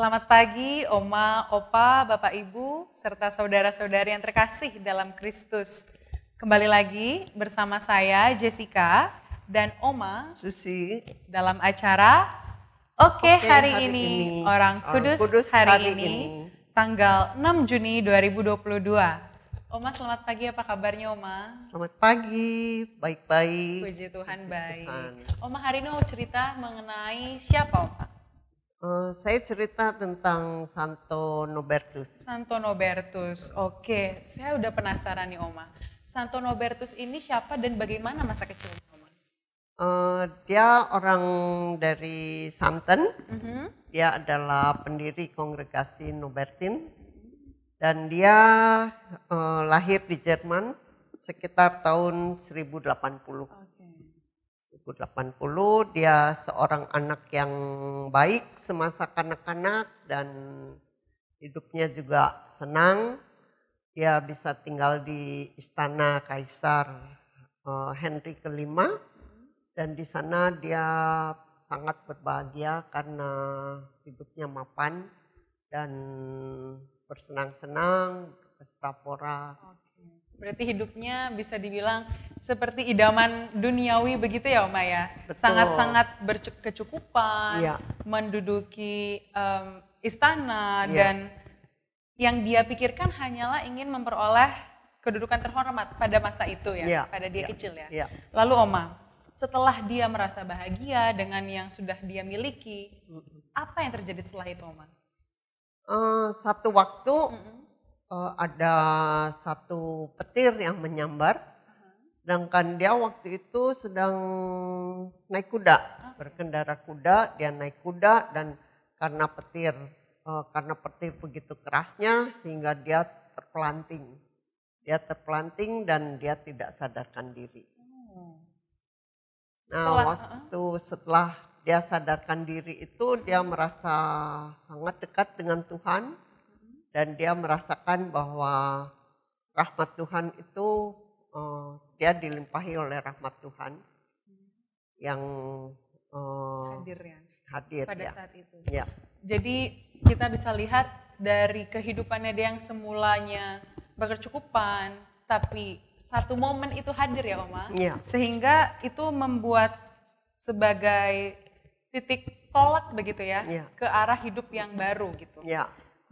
Selamat pagi, Oma, Opa, Bapak Ibu, serta saudara-saudari yang terkasih dalam Kristus. Kembali lagi bersama saya, Jessica, dan Oma Susi. dalam acara Oke hari ini, Orang Kudus hari ini, tanggal 6 Juni 2022. Oma, selamat pagi, apa kabarnya Oma? Selamat pagi, baik-baik. Puji Tuhan, baik. Tuhan. Oma, hari ini mau cerita mengenai siapa Oma? Saya cerita tentang Santo Nobertus. Santo Nobertus, oke. Saya udah penasaran nih Oma. Santo Nobertus ini siapa dan bagaimana masa kecilnya Oma? Dia orang dari Santen. Dia adalah pendiri kongregasi Nobertin. Dan dia lahir di Jerman sekitar tahun 1080. 1080, dia seorang anak yang baik semasa kanak-kanak dan hidupnya juga senang. Dia bisa tinggal di istana Kaisar Henry V dan di sana dia sangat berbahagia karena hidupnya mapan dan bersenang-senang, pesta pora. Berarti hidupnya bisa dibilang seperti idaman duniawi begitu ya Oma ya? Sangat-sangat berkecukupan, Iya. menduduki istana dan yang dia pikirkan hanyalah ingin memperoleh kedudukan terhormat pada masa itu ya, pada dia kecil ya. Iya. Lalu Oma, setelah dia merasa bahagia dengan yang sudah dia miliki, apa yang terjadi setelah itu Oma? Satu waktu ada satu petir yang menyambar, sedangkan dia waktu itu sedang naik kuda, berkendara kuda, dia naik kuda dan karena petir begitu kerasnya sehingga dia terpelanting. Dia terpelanting dan dia tidak sadarkan diri. Setelah dia sadarkan diri itu dia merasa sangat dekat dengan Tuhan. Dan dia merasakan bahwa rahmat Tuhan itu dia dilimpahi oleh rahmat Tuhan yang hadir pada saat itu. Ya. Jadi kita bisa lihat dari kehidupannya dia yang semulanya berkecukupan, tapi satu momen itu hadir ya Oma, sehingga itu membuat sebagai titik tolak begitu ya, ke arah hidup yang baru gitu.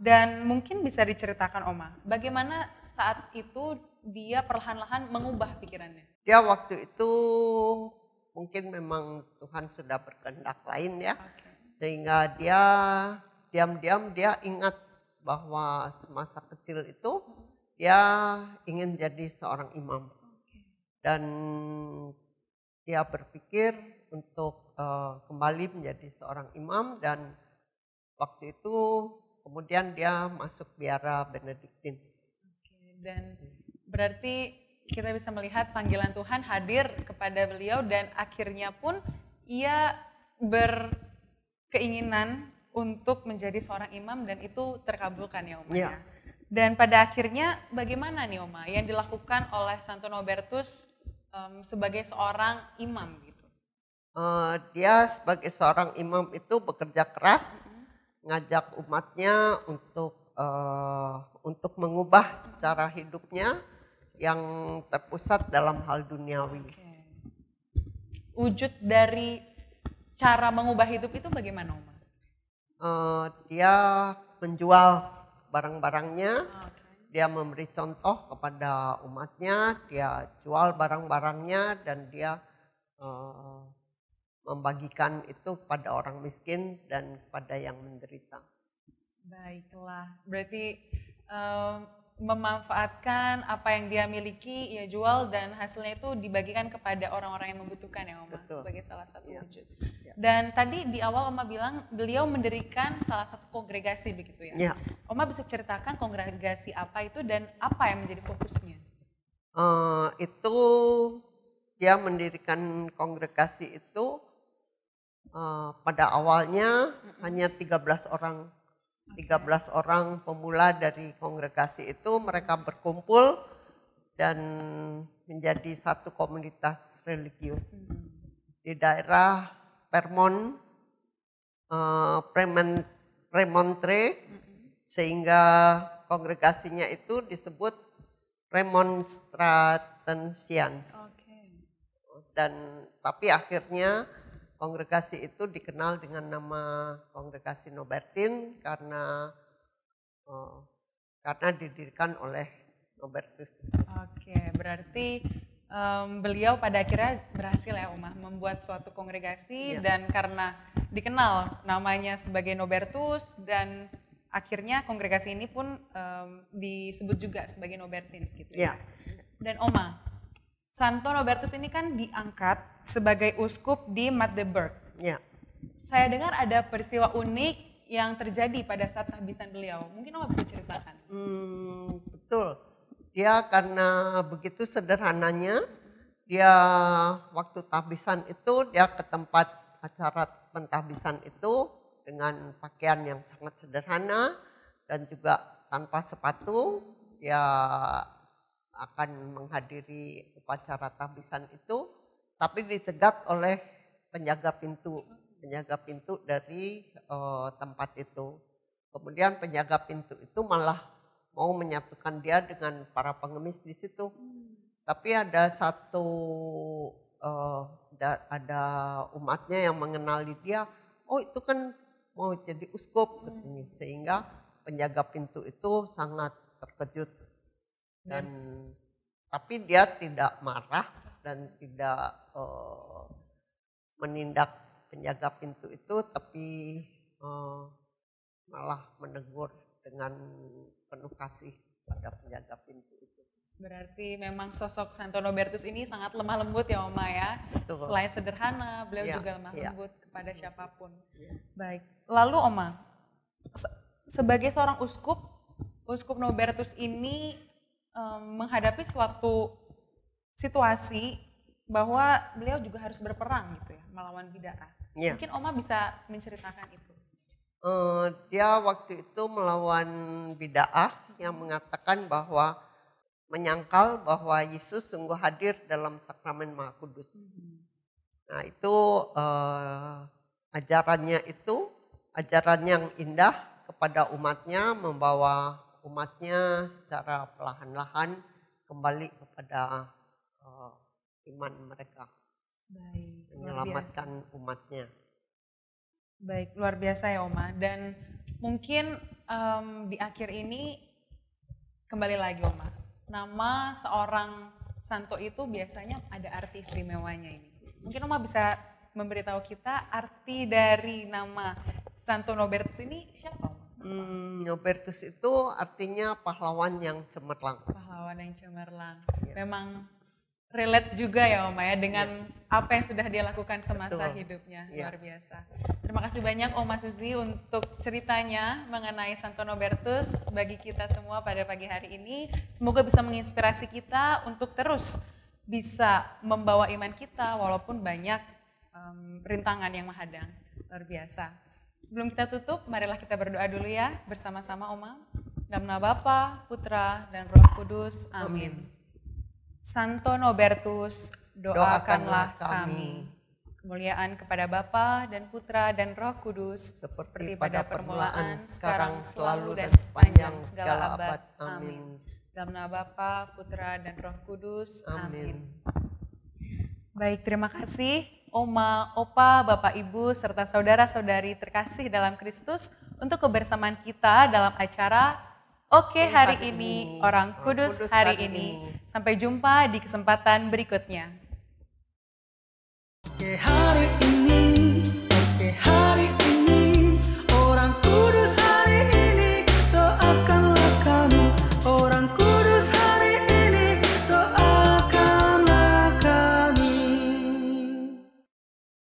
Dan mungkin bisa diceritakan Oma, bagaimana saat itu dia perlahan-lahan mengubah pikirannya? Dia waktu itu mungkin memang Tuhan sudah berkehendak lain ya. Sehingga dia diam-diam dia ingat bahwa semasa kecil itu dia ingin jadi seorang imam. Dan dia berpikir untuk kembali menjadi seorang imam dan waktu itu kemudian dia masuk biara Benediktin. Dan berarti kita bisa melihat panggilan Tuhan hadir kepada beliau dan akhirnya pun ia berkeinginan untuk menjadi seorang imam dan itu terkabulkan ya Oma. Ya. Dan pada akhirnya bagaimana nih Oma yang dilakukan oleh Santo Nobertus sebagai seorang imam gitu? Dia sebagai seorang imam itu bekerja keras, ngajak umatnya untuk mengubah cara hidupnya yang terpusat dalam hal duniawi. Wujud dari cara mengubah hidup itu bagaimana Oma? Dia menjual barang-barangnya, dia memberi contoh kepada umatnya, dia jual barang-barangnya dan dia membagikan itu pada orang miskin dan pada yang menderita. Baiklah, berarti memanfaatkan apa yang dia miliki, ia jual dan hasilnya itu dibagikan kepada orang-orang yang membutuhkan ya Oma. Betul. Sebagai salah satu wujud. Dan tadi di awal Oma bilang beliau mendirikan salah satu kongregasi begitu ya. Oma bisa ceritakan kongregasi apa itu dan apa yang menjadi fokusnya? Itu dia mendirikan kongregasi itu pada awalnya hanya 13 orang. 13 orang pemula dari kongregasi itu mereka berkumpul dan menjadi satu komunitas religius di daerah Fremont remontre, sehingga kongregasinya itu disebut Remonstratensians. Dan tapi akhirnya kongregasi itu dikenal dengan nama Kongregasi Nobertin karena didirikan oleh Nobertus. Berarti beliau pada akhirnya berhasil ya Oma membuat suatu kongregasi dan karena dikenal namanya sebagai Nobertus dan akhirnya kongregasi ini pun disebut juga sebagai Nobertins gitu ya. Dan Oma, Santo Nobertus ini kan diangkat sebagai uskup di Magdeburg. Saya dengar ada peristiwa unik yang terjadi pada saat tahbisan beliau. Mungkin Oma bisa ceritakan. Betul. Dia karena begitu sederhananya, dia waktu tahbisan itu dia ke tempat acara pentahbisan itu dengan pakaian yang sangat sederhana dan juga tanpa sepatu. Dia akan menghadiri upacara tahbisan itu, tapi dicegat oleh penjaga pintu dari tempat itu. Kemudian penjaga pintu itu malah mau menyatukan dia dengan para pengemis di situ. Tapi ada ada umatnya yang mengenali dia. Oh itu kan mau jadi uskup, sehingga penjaga pintu itu sangat terkejut tapi dia tidak marah dan tidak menindak penjaga pintu itu, tapi malah menegur dengan penuh kasih pada penjaga pintu itu. Berarti memang sosok Santo Nobertus ini sangat lemah lembut ya Oma ya. Betul. Selain sederhana, beliau juga lemah lembut kepada siapapun. Baik, lalu Oma, sebagai seorang uskup Nobertus ini menghadapi suatu situasi bahwa beliau juga harus berperang gitu ya, melawan bid'ah. Mungkin Oma bisa menceritakan itu. Dia waktu itu melawan bid'ah yang mengatakan bahwa menyangkal bahwa Yesus sungguh hadir dalam sakramen Maha Kudus. Nah itu ajaran yang indah kepada umatnya, membawa umatnya secara perlahan-lahan kembali kepada iman mereka. Baik, menyelamatkan umatnya. Baik, luar biasa ya Oma. Dan mungkin di akhir ini kembali lagi Oma. Nama seorang santo itu biasanya ada arti istimewanya ini. Mungkin Oma bisa memberitahu kita arti dari nama Santo Nobertus ini siapa Oma? Nobertus itu artinya pahlawan yang cemerlang. Pahlawan yang cemerlang. Memang relate juga ya Oma ya dengan apa yang sudah dia lakukan semasa hidupnya. Luar biasa. Terima kasih banyak Oma Suzy untuk ceritanya mengenai Santo Nobertus bagi kita semua pada pagi hari ini. Semoga bisa menginspirasi kita untuk terus bisa membawa iman kita walaupun banyak rintangan yang menghadang. Luar biasa. Sebelum kita tutup, marilah kita berdoa dulu ya bersama-sama Oma. Dalam nama Bapa, Putra, dan Roh Kudus. Amin. Santo Nobertus, doakanlah kami. Kemuliaan kepada Bapa dan Putra dan Roh Kudus, seperti pada permulaan, sekarang, selalu, dan sepanjang segala abad. Amin. Dalam nama Bapa, Putra, dan Roh Kudus. Amin. Baik, terima kasih Oma, Opa, Bapak, Ibu, serta saudara-saudari terkasih dalam Kristus untuk kebersamaan kita dalam acara Oke hari ini, Orang Kudus hari ini. Sampai jumpa di kesempatan berikutnya. Oke hari